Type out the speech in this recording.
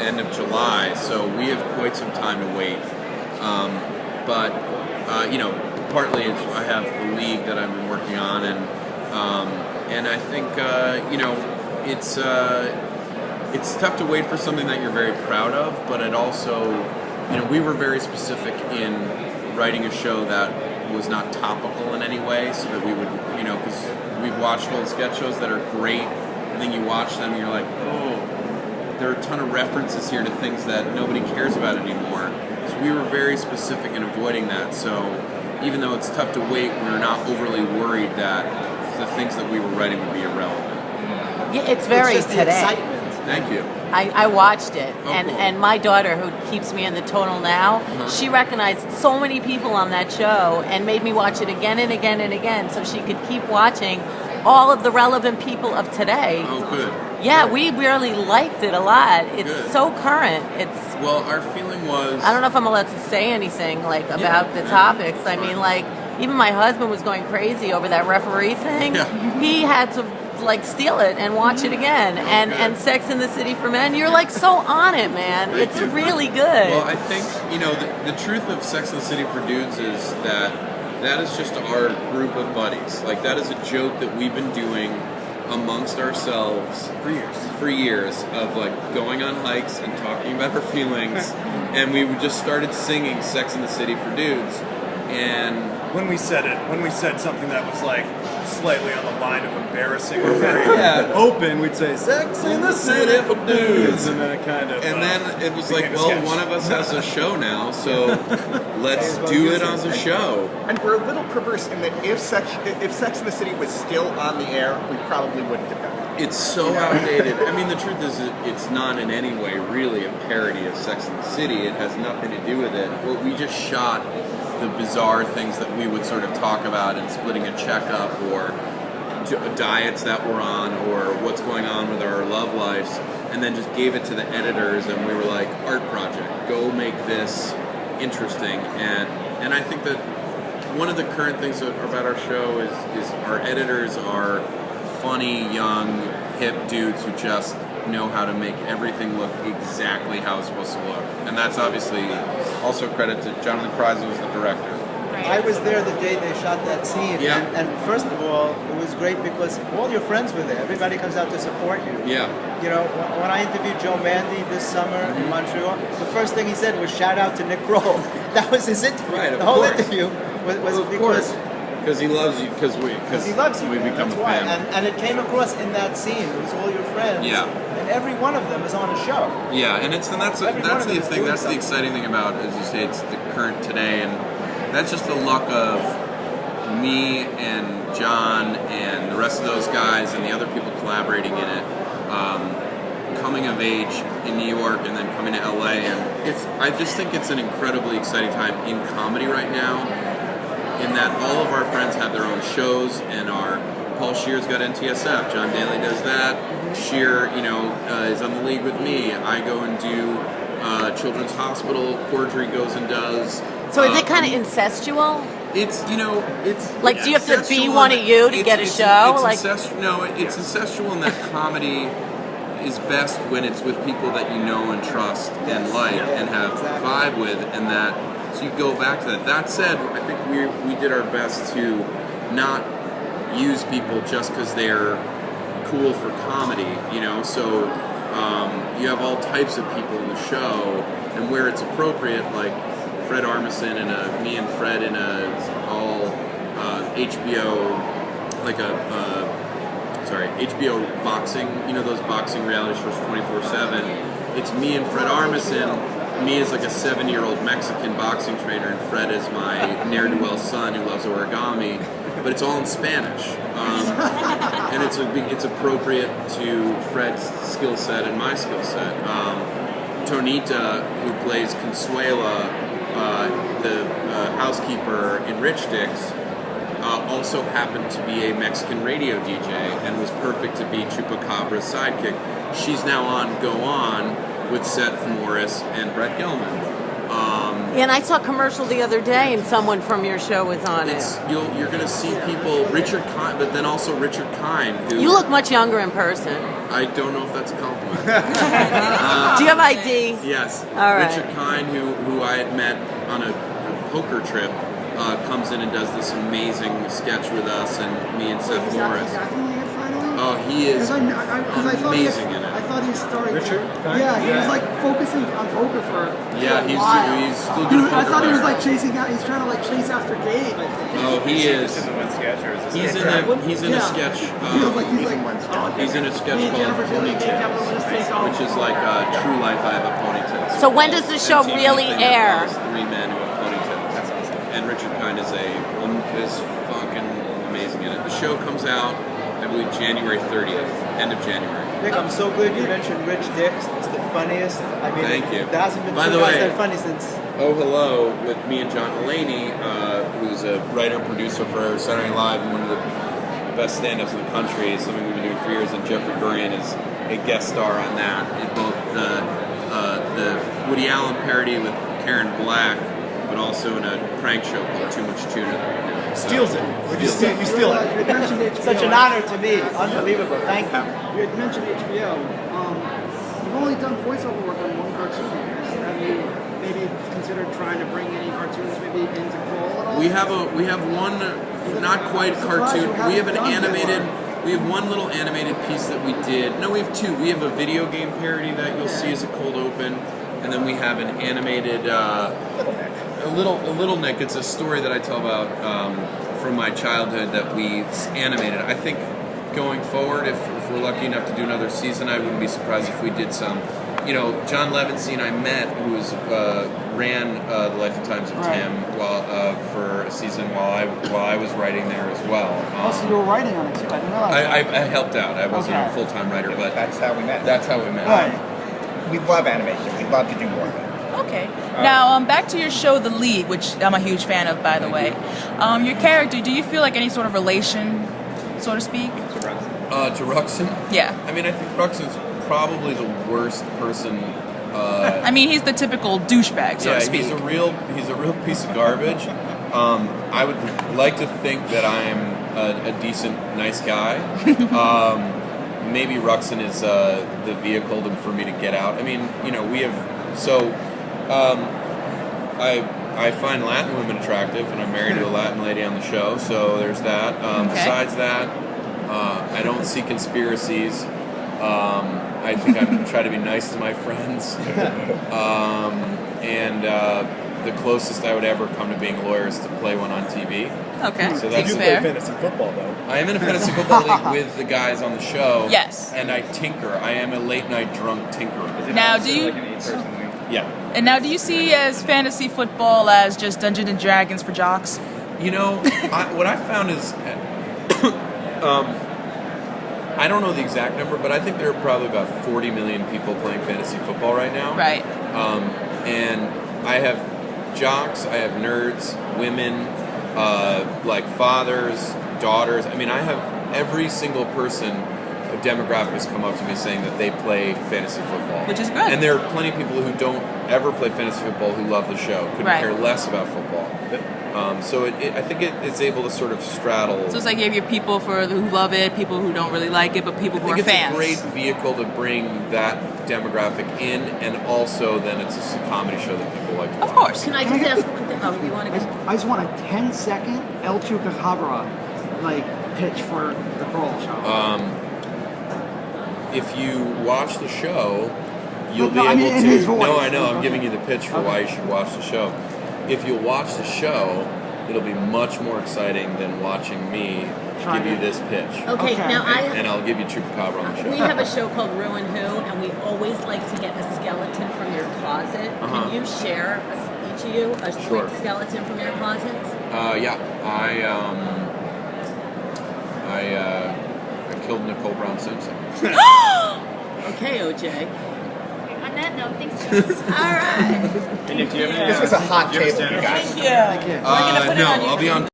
end of July, so we have quite some time to wait. But partly I have the league that I've been working on, and I think it's tough to wait for something that you're very proud of, but it also, we were very specific in writing a show that was not topical in any way, so that we would, because we've watched old sketch shows that are great, and then you watch them and you're like, oh, there are a ton of references here to things that nobody cares about anymore. So we were very specific in avoiding that, so even though it's tough to wait, we're not overly worried that the things that we were writing would be irrelevant. Yeah, it's very today. Thank you. I watched it, cool. and my daughter, who keeps me in the tonal now, she recognized so many people on that show and made me watch it again and again and again so she could keep watching all of the relevant people of today. Oh, good. Yeah, we really liked it a lot. It's good. So current. Well, our feeling was... I don't know if I'm allowed to say anything about the topics. I mean, even my husband was going crazy over that referee thing. Yeah. He had to steal it and watch it again. And Sex and the City for Men, you're so on it, man. It's really good. Well, I think, the truth of Sex and the City for Dudes is that is just our group of buddies. That is a joke that we've been doing amongst ourselves for years of going on hikes and talking about our feelings, and we just started singing Sex and the City for Dudes. And when we said something that was slightly on the line of embarrassing or very open, we'd say Sex in the City for Dudes, and then it kind of then it was one of us has a show now, so let's do it on the show. And we're a little perverse in that if Sex in the City was still on the air, we probably wouldn't have done it. It's so outdated. I mean, the truth is, it's not in any way really a parody of Sex and the City. It has nothing to do with it. We just shot the bizarre things that we would sort of talk about in Splitting a Checkup, or diets that we're on, or what's going on with our love lives, and then just gave it to the editors, and we were like, art project, go make this interesting. And I think that one of the current things about our show is our editors are funny, young, hip dudes who just know how to make everything look exactly how it's supposed to look. And that's obviously also credit to Jonathan Kryza, who's the director. I was there the day they shot that scene, and first of all, it was great because all your friends were there. Everybody comes out to support you. Yeah. When I interviewed Joe Mandy this summer in Montreal, the first thing he said was shout out to Nick Kroll. That was his interview. Right, the whole interview was because he loves you, because he loves you. We become That's a why. fan. And it came across in that scene. It was all your friends. Yeah. And every one of them is on a show. Yeah, and that's the thing. That's the exciting thing about, as you say, it's the current today, and that's just the luck of me and John and the rest of those guys and the other people collaborating in it, coming of age in New York and then coming to LA, and I just think it's an incredibly exciting time in comedy right now, in that all of our friends have their own shows, and Paul Scheer's got NTSF, Jon Daly does that, Scheer, is on the league with me, I go and do Children's Hospital, Cordry goes and does. So is it kind of incestual? It's, it's... do you have to be one of you to get a show? It's incestual in that comedy is best when it's with people that you know and trust and like and have vibe with, and that, so you go back to that. That said, I think we did our best to not use people just because they're cool for comedy, so you have all types of people in the show, and where it's appropriate, like Fred Armisen and me and Fred in a all HBO, HBO boxing, those boxing reality shows 24/7. It's me and Fred Armisen. Me as a 7-year-old Mexican boxing trainer, and Fred is my ne'er-do-well son who loves origami. But it's all in Spanish, and it's appropriate to Fred's skill set and my skill set. Tonita, who plays Consuela, the housekeeper in Rich Dicks, also happened to be a Mexican radio DJ and was perfect to be Chupacabra's sidekick. She's now on Go On with Seth Morris and Brett Gelman. And I saw a commercial the other day, and someone from your show was on it. You're going to see people, Richard Kind, but then also Richard Kind, who... You look much younger in person. I don't know if that's a compliment. Do you have ID? Yes. All right. Richard Kind, who I had met on a poker trip, comes in and does this amazing sketch with us and me and Seth Morris. Oh, he is amazing in it. I thought he started. Richard? Yeah, he was like focusing on poker for he's still good at poker. I thought he was like chasing out. He's trying to like chase after Gabe. Oh, he is. He's in a sketch. He's in a sketch called Ponytails, which is like True Life. I Have a Ponytail. So when does the show really air? 3 men who have ponytails. That's awesome. And Richard Kind is fucking amazing in it. The show comes out, I believe, January 30th, end of January. Nick, I'm so glad you mentioned Rich Dix. It's the funniest. I mean, thank you. There hasn't been By two the guys way, that funny since. Oh Hello with me and Jon Daly, who's a writer producer for Saturday Night Live and one of the best stand-ups in the country. It's something we've been doing for years, and Jeffrey Gurian is a guest star on that in both the Woody Allen parody with Karen Black, but also in a prank show called Too Much Tuna. Steals it. You steal it. You mentioned HBO. Such an honor to me. Unbelievable. Thank you. You had mentioned HBO. You've only done voiceover work on one cartoon. Have you maybe considered trying to bring any cartoons maybe into Kroll at all? We have one, not quite cartoon. We have an animated. We have one little animated piece that we did. No, we have two. We have a video game parody that you'll see as a cold open, and then we have an animated. Little Nick. It's a story that I tell about from my childhood that we animated. I think going forward, if we're lucky enough to do another season, I wouldn't be surprised if we did some. You know, John Levinstein I met, who ran The Life and Times of Tim for a season while I was writing there as well. So you were writing on it too. I didn't realize. I helped out. I wasn't a full-time writer, but That's how we met. That's how we met. Right. We love animation. We'd love to do more of it. Okay. Now, back to your show, The Lead, which I'm a huge fan of, by the way. Your character, do you feel like any sort of relation, so to speak? To Ruxin? Yeah. I mean, I think Ruxin's probably the worst person. I mean, he's the typical douchebag, so to speak. He's a real piece of garbage. I would like to think that I'm a decent, nice guy. Maybe Ruxin is the vehicle for me to get out. I mean, you know, we have I find Latin women attractive, and I'm married to a Latin lady on the show, so there's that. Besides that, I don't see conspiracies. I think I try to be nice to my friends. And the closest I would ever come to being a lawyer is to play one on TV. Okay, so that's You fair. play fantasy football, though. I am in a fantasy football league with the guys on the show. Yes. And I tinker. I am a late night drunk tinkerer. Now, do you... Yeah. And now, do you see as fantasy football as just Dungeons and Dragons for jocks? You know, what I found is, I don't know the exact number, but I think there are probably about 40 million people playing fantasy football right now. Right. And I have jocks, I have nerds, women, like fathers, daughters. I mean, I have every single person, a demographic has come up to me saying that they play fantasy football. Which is good. And there are plenty of people who don't ever play fantasy football who love the show, couldn't care less about football. So I think it's able to sort of straddle. So it's like you have your people who love it, people who don't really like it, but people who are fans. I think it's a great vehicle to bring that demographic in, and also then it's a comedy show that people like to watch. Of course. Can I just ask one thing? Oh, you want to go? I just want a 10-second El Chupacabra pitch for the Kroll show. If you watch the show, you'll be No, I able mean, to. in his voice. No, I know. I'm Okay. giving you the pitch for why you should watch the show. If you watch the show, it'll be much more exciting than watching me give you this pitch. Okay, now And I'll give you Chupacabra on the show. we have a show called ReW WhO, and we always like to get a skeleton from your closet. Can you share, each of you, a quick skeleton from your closets? Yeah. I killed Nicole Brown Simpson. Okay, OJ. On that note, thanks, guys. All right. And if you have any, This was a hot table, you guys. Thank you. No, I'll be on